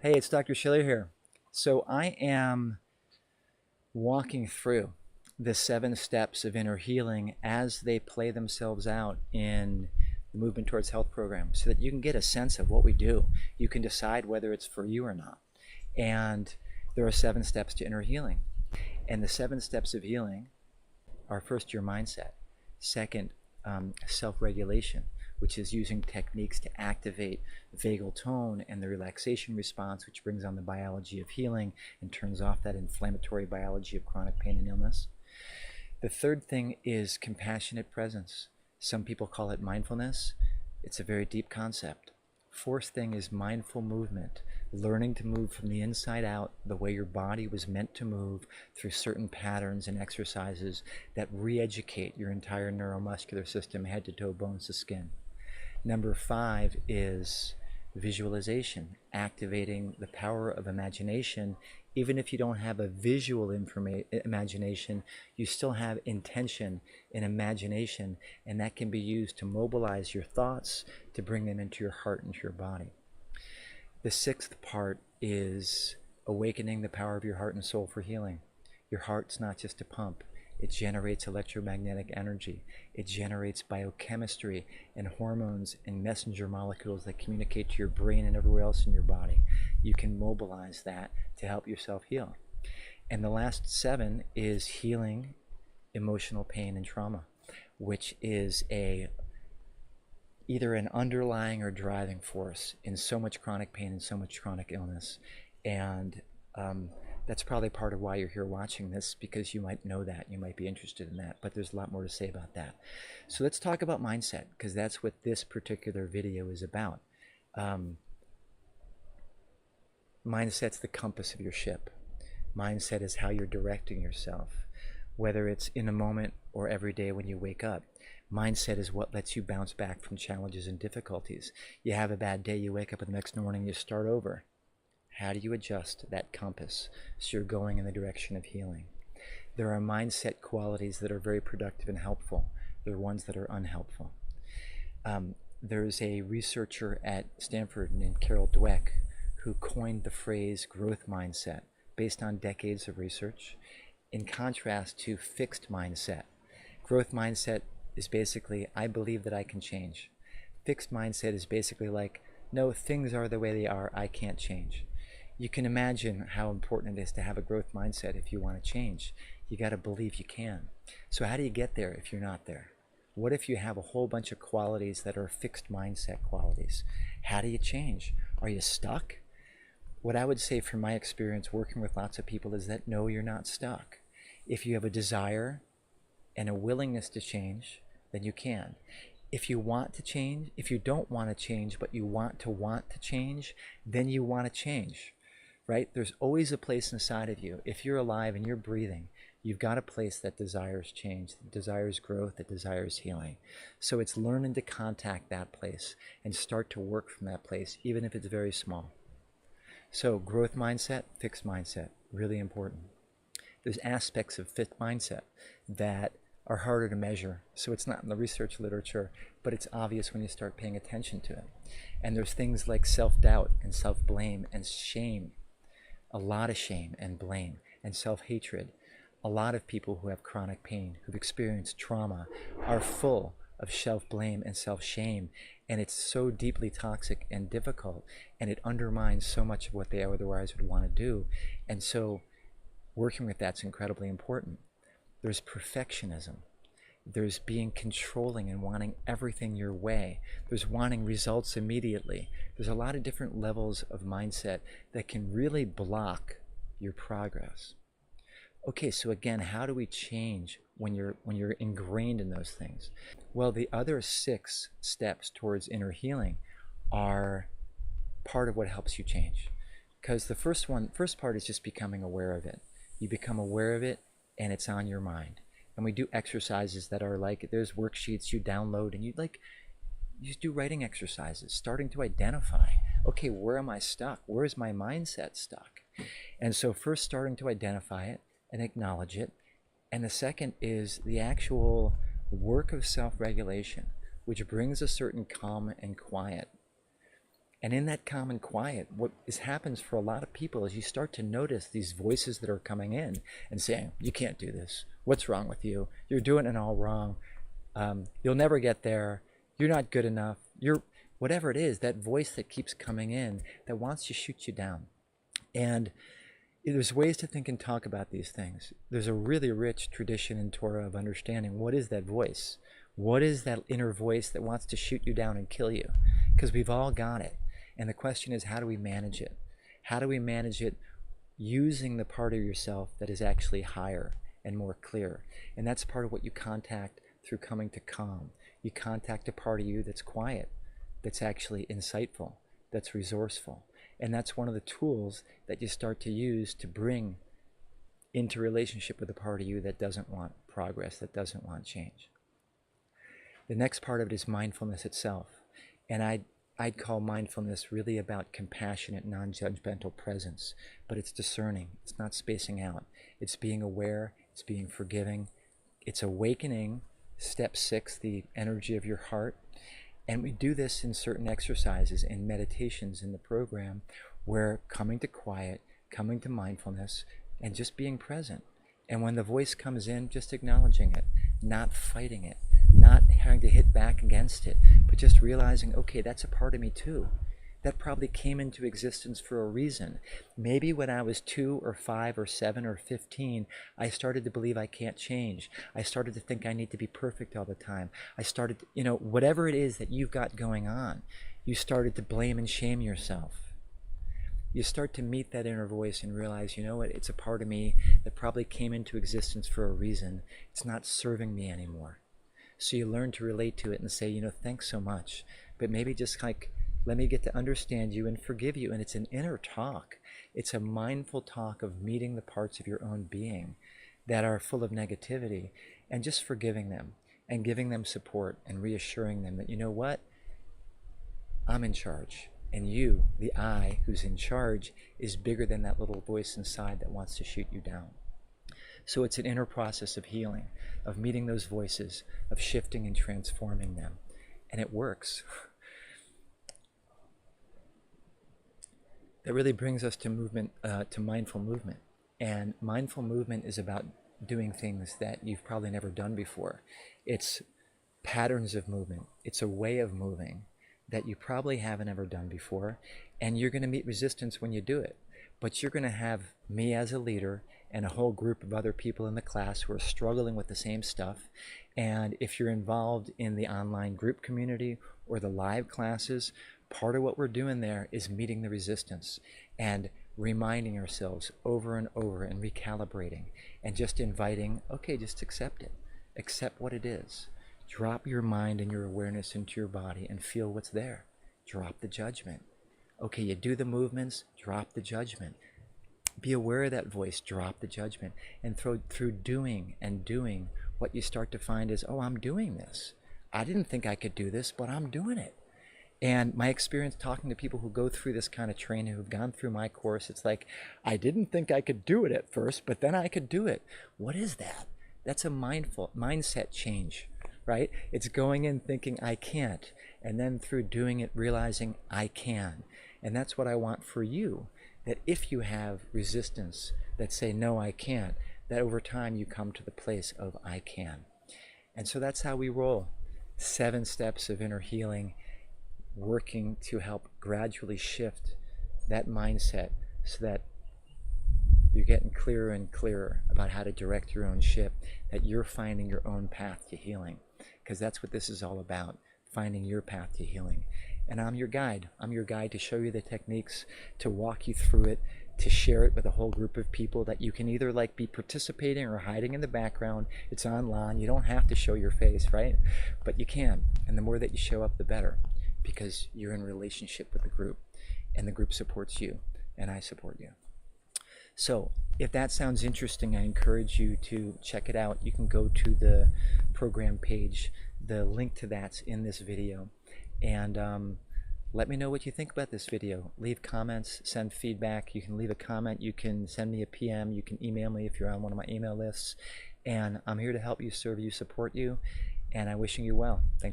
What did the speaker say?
Hey, it's Dr. Schiller here. So I am walking through the 7 steps of inner healing as they play themselves out in the Movement Towards Health program so that you can get a sense of what we do. You can decide whether it's for you or not. And there are 7 steps to inner healing. And the 7 steps of healing are: first, your mindset; second, self-regulation, which is using techniques to activate vagal tone and the relaxation response, which brings on the biology of healing and turns off that inflammatory biology of chronic pain and illness. The third thing is compassionate presence. Some people call it mindfulness. It's a very deep concept. Fourth thing is mindful movement, learning to move from the inside out the way your body was meant to move through certain patterns and exercises that re-educate your entire neuromuscular system, head to toe, bones to skin. Number 5 is visualization, activating the power of imagination. Even if you don't have a visual imagination, you still have intention and imagination, and that can be used to mobilize your thoughts, to bring them into your heart and to your body. The 6th part is awakening the power of your heart and soul for healing. Your heart's not just a pump. It generates electromagnetic energy. It generates biochemistry and hormones and messenger molecules that communicate to your brain and everywhere else in your body. You can mobilize that to help yourself heal. And the last 7 is healing emotional pain and trauma, which is either an underlying or driving force in so much chronic pain and so much chronic illness. And that's probably part of why you're here watching this, because you might know that, you might be interested in that, but there's a lot more to say about that. So let's talk about mindset, because that's what this particular video is about. Mindset's the compass of your ship. Mindset is how you're directing yourself, whether it's in a moment or every day when you wake up. Mindset is what lets you bounce back from challenges and difficulties. You have a bad day, you wake up the next morning, you start over. How do you adjust that compass so you're going in the direction of healing? There are mindset qualities that are very productive and helpful. There are ones that are unhelpful. There's a researcher at Stanford named Carol Dweck who coined the phrase growth mindset based on decades of research, in contrast to fixed mindset. Growth mindset is basically, I believe that I can change. Fixed mindset is basically like, no, things are the way they are, I can't change. You can imagine how important it is to have a growth mindset if you want to change. You got to believe you can. So how do you get there if you're not there? What if you have a whole bunch of qualities that are fixed mindset qualities? How do you change? Are you stuck? What I would say from my experience working with lots of people is that no, you're not stuck. If you have a desire and a willingness to change, then you can. If you want to change, if you don't want to change, but you want to change, then you want to change. Right? There's always a place inside of you. If you're alive and you're breathing, you've got a place that desires change, that desires growth, that desires healing. So it's learning to contact that place and start to work from that place, even if it's very small. So growth mindset, fixed mindset, really important. There's aspects of fixed mindset that are harder to measure, so it's not in the research literature, but it's obvious when you start paying attention to it. And there's things like self-doubt and self-blame and shame. A lot of shame and blame and self-hatred. A lot of people who have chronic pain, who've experienced trauma, are full of self-blame and self-shame, and it's so deeply toxic and difficult, and it undermines so much of what they otherwise would want to do. And so working with that's incredibly important. There's perfectionism. There's being controlling and wanting everything your way. There's wanting results immediately. There's a lot of different levels of mindset that can really block your progress. Okay, so again, how do we change when you're ingrained in those things? Well, the other 6 steps towards inner healing are part of what helps you change. Because the first part is just becoming aware of it. You become aware of it and it's on your mind. And we do exercises that are like, there's worksheets you download and you just do writing exercises, starting to identify, okay, where am I stuck? Where is my mindset stuck? And so first starting to identify it and acknowledge it. And the second is the actual work of self-regulation, which brings a certain calm and quiet And in that calm and quiet, happens for a lot of people is you start to notice these voices that are coming in and saying, you can't do this. What's wrong with you? You're doing it all wrong. You'll never get there. You're not good enough. You're whatever it is, that voice that keeps coming in that wants to shoot you down. And there's ways to think and talk about these things. There's a really rich tradition in Torah of understanding what is that voice? What is that inner voice that wants to shoot you down and kill you? Because we've all got it. And the question is, how do we manage it? How do we manage it using the part of yourself that is actually higher and more clear? And that's part of what you contact through coming to calm. You contact a part of you that's quiet, that's actually insightful, that's resourceful. And that's one of the tools that you start to use to bring into relationship with a part of you that doesn't want progress, that doesn't want change. The next part of it is mindfulness itself. And I'd call mindfulness really about compassionate, non-judgmental presence, but it's discerning. It's not spacing out. It's being aware. It's being forgiving. It's awakening, step 6, the energy of your heart. And we do this in certain exercises and meditations in the program where coming to quiet, coming to mindfulness, and just being present. And when the voice comes in, just acknowledging it, not fighting it, not having to hit back against it, but just realizing, okay, that's a part of me too. That probably came into existence for a reason. Maybe when I was 2 or 5 or 7 or 15, I started to believe I can't change. I started to think I need to be perfect all the time. I started, whatever it is that you've got going on, you started to blame and shame yourself. You start to meet that inner voice and realize, you know what, it's a part of me that probably came into existence for a reason. It's not serving me anymore. So you learn to relate to it and say, thanks so much. But maybe just let me get to understand you and forgive you. And it's an inner talk. It's a mindful talk of meeting the parts of your own being that are full of negativity and just forgiving them and giving them support and reassuring them that, you know what, I'm in charge. And you, the I who's in charge, is bigger than that little voice inside that wants to shoot you down. So it's an inner process of healing, of meeting those voices, of shifting and transforming them. And it works. That really brings us to movement, to mindful movement. And mindful movement is about doing things that you've probably never done before. It's patterns of movement. It's a way of moving that you probably haven't ever done before. And you're going to meet resistance when you do it. But you're going to have me as a leader and a whole group of other people in the class who are struggling with the same stuff. And if you're involved in the online group community or the live classes, part of what we're doing there is meeting the resistance and reminding ourselves over and over and recalibrating and just inviting, okay, just accept it. Accept what it is. Drop your mind and your awareness into your body and feel what's there. Drop the judgment. Okay, you do the movements, drop the judgment. Be aware of that voice, drop the judgment. And through doing and doing, what you start to find is, oh, I'm doing this. I didn't think I could do this, but I'm doing it. And my experience talking to people who go through this kind of training, who've gone through my course, it's like, I didn't think I could do it at first, but then I could do it. What is that? That's a mindset change, right? It's going in thinking I can't, and then through doing it, realizing I can. And that's what I want for you, that if you have resistance that say, no, I can't, that over time you come to the place of I can. And so that's how we roll. 7 steps of inner healing, working to help gradually shift that mindset so that you're getting clearer and clearer about how to direct your own ship, that you're finding your own path to healing. Because that's what this is all about, finding your path to healing. And I'm your guide. I'm your guide to show you the techniques, to walk you through it, to share it with a whole group of people that you can either be participating or hiding in the background. It's online. You don't have to show your face, right? But you can. And the more that you show up, the better, because you're in relationship with the group, and the group supports you, and I support you. So if that sounds interesting, I encourage you to check it out. You can go to the program page. The link to that's in this video. And let me know what you think about this video. Leave comments, send feedback. You can leave a comment. You can send me a PM. You can email me if you're on one of my email lists. And I'm here to help you, serve you, support you. And I'm wishing you well. Thanks.